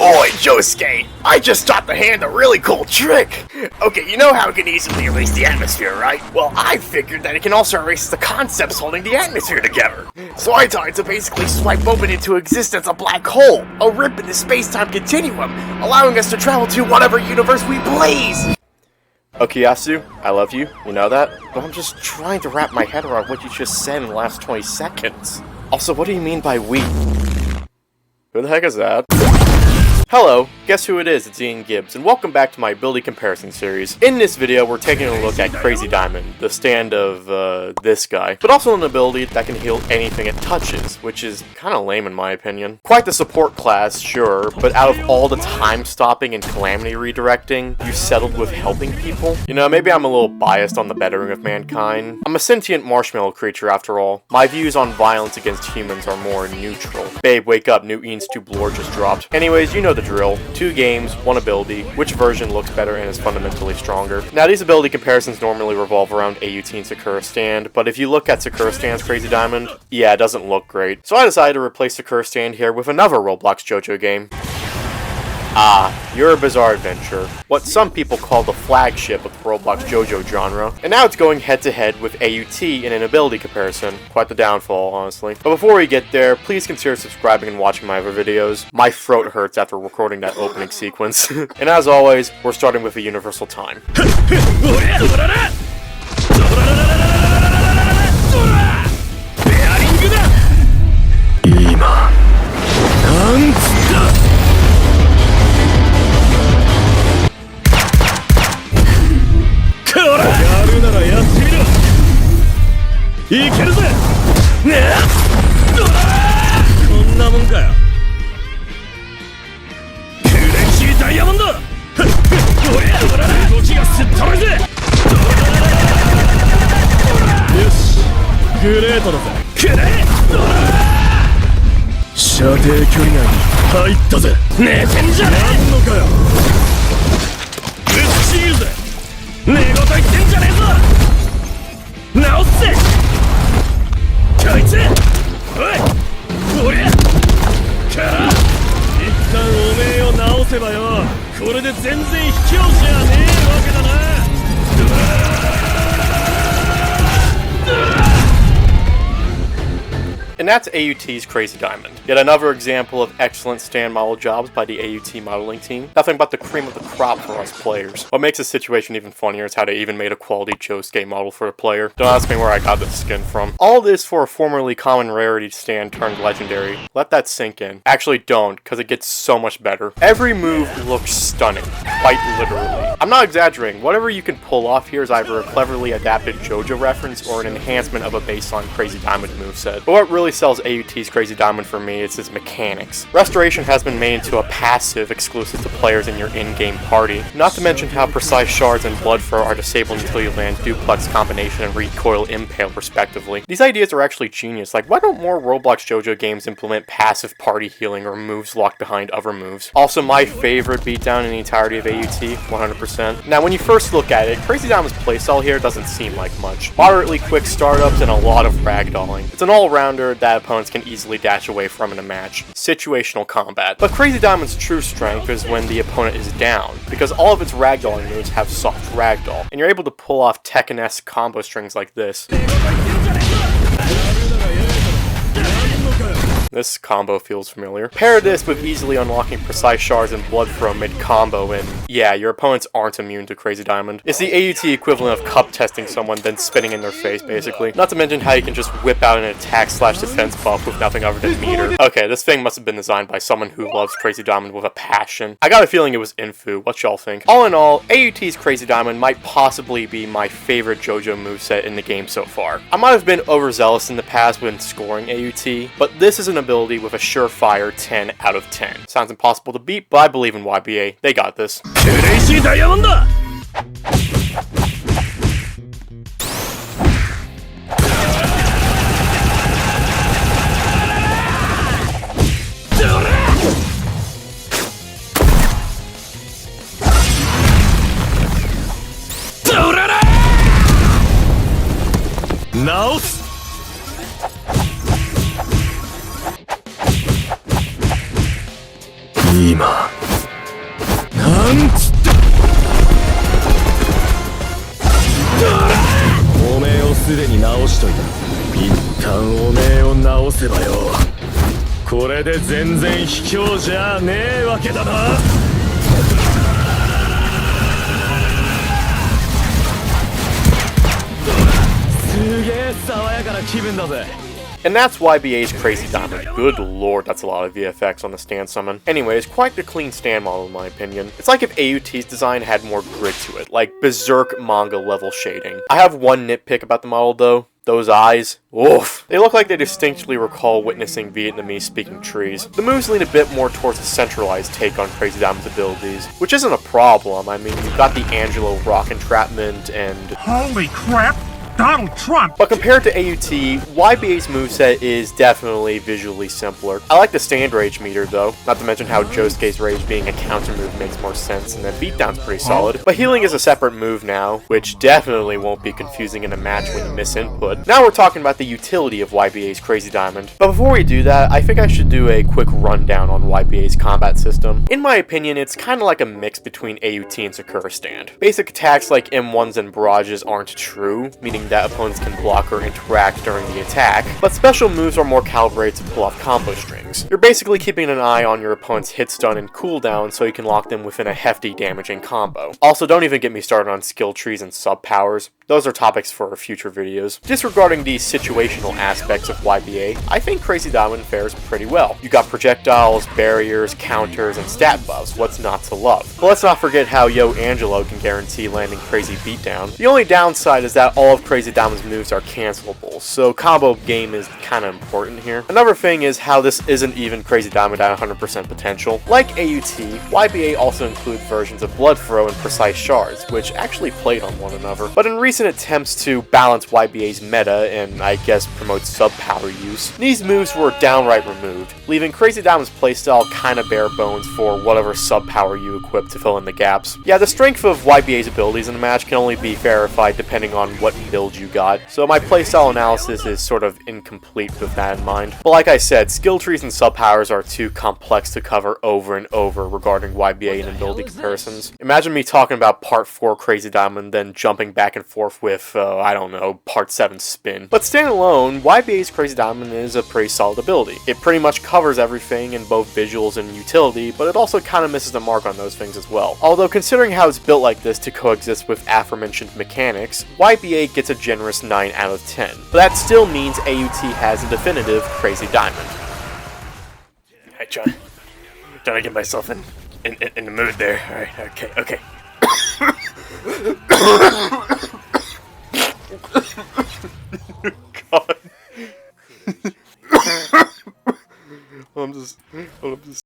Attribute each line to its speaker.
Speaker 1: Boy, Josuke, I just taught the hand a really cool trick. Okay, you know how it can easily erase the atmosphere, right? Well, I figured that it can also erase the concepts holding the atmosphere together. So I taught it to basically swipe open into existence a black hole, a rip in the space-time continuum, allowing us to travel to whatever universe we please. Okuyasu, I love you, you know that? But I'm just trying to wrap my head around what you just said in the last 20 seconds. Also, what do you mean by we? Who the heck is that? Hello, guess who it is? It's Ian Gibbs, and welcome back to my ability comparison series. In this video, we're taking a look at Crazy Diamond, the stand of, this guy, but also an ability that can heal anything it touches, which is kinda lame in my opinion. Quite the support class, sure, but out of all the time stopping and calamity redirecting, you settled with helping people? You know, maybe I'm a little biased on the bettering of mankind. I'm a sentient marshmallow creature after all. My views on violence against humans are more neutral. Babe, wake up, new Ian's 2 Blore just dropped. Anyways, you know the drill. 2 games, 1 ability. Which version looks better and is fundamentally stronger? Now, these ability comparisons normally revolve around AUT and Sakura Stand, but if you look at Sakura Stand's Crazy Diamond, yeah, it doesn't look great. So I decided to replace Sakura Stand here with another Roblox JoJo game. Your Bizarre Adventure, what some people call the flagship of the Roblox JoJo genre, and now it's going head-to-head with AUT in an ability comparison. Quite the downfall, honestly. But before we get there, please consider subscribing and watching my other videos. My throat hurts after recording that opening sequence. And as always, we're starting with a universal time. And that's AUT's Crazy Diamond. Yet another example of excellent stand model jobs by the AUT modeling team. Nothing but the cream of the crop for us players. What makes the situation even funnier is how they even made a quality Josuke model for a player. Don't ask me where I got this skin from. All this for a formerly common rarity stand turned legendary. Let that sink in. Actually don't, because it gets so much better. Every move looks stunning. Quite literally. I'm not exaggerating. Whatever you can pull off here is either a cleverly adapted JoJo reference or an enhancement of a baseline Crazy Diamond moveset. But what really sells AUT's Crazy Diamond for me is its mechanics. Restoration has been made into a passive exclusive to players in your in-game party, not to mention how precise shards and blood throw are disabled until you land duplex combination and recoil impale respectively. These ideas are actually genius. Like, why don't more Roblox JoJo games implement passive party healing or moves locked behind other moves? Also, my favorite beatdown in the entirety of AUT, 100%. Now, when you first look at it, Crazy Diamond's playstyle here doesn't seem like much. Moderately quick startups and a lot of ragdolling. It's an all-rounder that opponents can easily dash away from in a match. Situational combat. But Crazy Diamond's true strength is when the opponent is down, because all of its ragdolling moves have soft ragdoll, and you're able to pull off Tekken-esque combo strings like this. This combo feels familiar. Pair this with easily unlocking precise shards and blood throw mid-combo, and yeah, your opponents aren't immune to Crazy Diamond. It's the AUT equivalent of cup testing someone, then spitting in their face, basically. Not to mention how you can just whip out an attack/defense buff with nothing other than meter. Okay, this thing must have been designed by someone who loves Crazy Diamond with a passion. I got a feeling it was Infu. What y'all think? All in all, AUT's Crazy Diamond might possibly be my favorite JoJo moveset in the game so far. I might have been overzealous in the past when scoring AUT, but this is an ability with a surefire 10 out of 10. Sounds impossible to beat, but I believe in YBA. They got this.
Speaker 2: 今なんつっておめえをすでに直しといた。一旦おめえを直せばよ、これで全然卑怯じゃねえわけだな。すげえ爽やかな気分だぜ。
Speaker 1: And that's YBA's Crazy Diamond. Good lord, that's a lot of VFX on the stand summon. Anyways, quite the clean stand model in my opinion. It's like if AUT's design had more grit to it, like berserk manga level shading. I have one nitpick about the model though. Those eyes, oof. They look like they distinctly recall witnessing Vietnamese speaking trees. The moves lean a bit more towards a centralized take on Crazy Diamond's abilities, which isn't a problem. I mean, you've got the Angelo rock entrapment and...
Speaker 3: Holy crap! Donald Trump!
Speaker 1: But compared to AUT, YBA's moveset is definitely visually simpler. I like the stand rage meter though, not to mention how Josuke's rage being a counter move makes more sense, and then beatdown's pretty solid. But healing is a separate move now, which definitely won't be confusing in a match when you miss input. Now we're talking about the utility of YBA's Crazy Diamond. But before we do that, I think I should do a quick rundown on YBA's combat system. In my opinion, it's kinda like a mix between AUT and Sakura Stand. Basic attacks like M1s and barrages aren't true, meaning that opponents can block or interact during the attack, but special moves are more calibrated to pull off combo strings. You're basically keeping an eye on your opponent's hit stun and cooldown so you can lock them within a hefty damaging combo. Also, don't even get me started on skill trees and sub powers. Those are topics for future videos. Disregarding the situational aspects of YBA, I think Crazy Diamond fares pretty well. You got projectiles, barriers, counters, and stat buffs, what's not to love? But let's not forget how Yo Angelo can guarantee landing Crazy Beatdown. The only downside is that all of Crazy Diamond's moves are cancelable, so combo game is kinda important here. Another thing is how this isn't even Crazy Diamond at 100% potential. Like AUT, YBA also includes versions of Blood Throw and Precise Shards, which actually played on one another. But in recent attempts to balance YBA's meta and I guess promote sub-power use, these moves were downright removed, leaving Crazy Diamond's playstyle kinda bare bones for whatever sub-power you equip to fill in the gaps. Yeah, the strength of YBA's abilities in the match can only be verified depending on what build you got, so my playstyle analysis is sort of incomplete with that in mind. But like I said, skill trees and sub-powers are too complex to cover over and over regarding YBA and ability comparisons. Imagine me talking about Part 4 Crazy Diamond, then jumping back and forth with, I don't know, Part 7 Spin. But standalone, YBA's Crazy Diamond is a pretty solid ability. It pretty much covers everything in both visuals and utility, but it also kinda misses the mark on those things as well. Although considering how it's built like this to coexist with aforementioned mechanics, YBA gets a generous 9 out of 10. But that still means AUT has a definitive Crazy Diamond. I trying to get myself in the mood there. Alright, okay. God. I'm just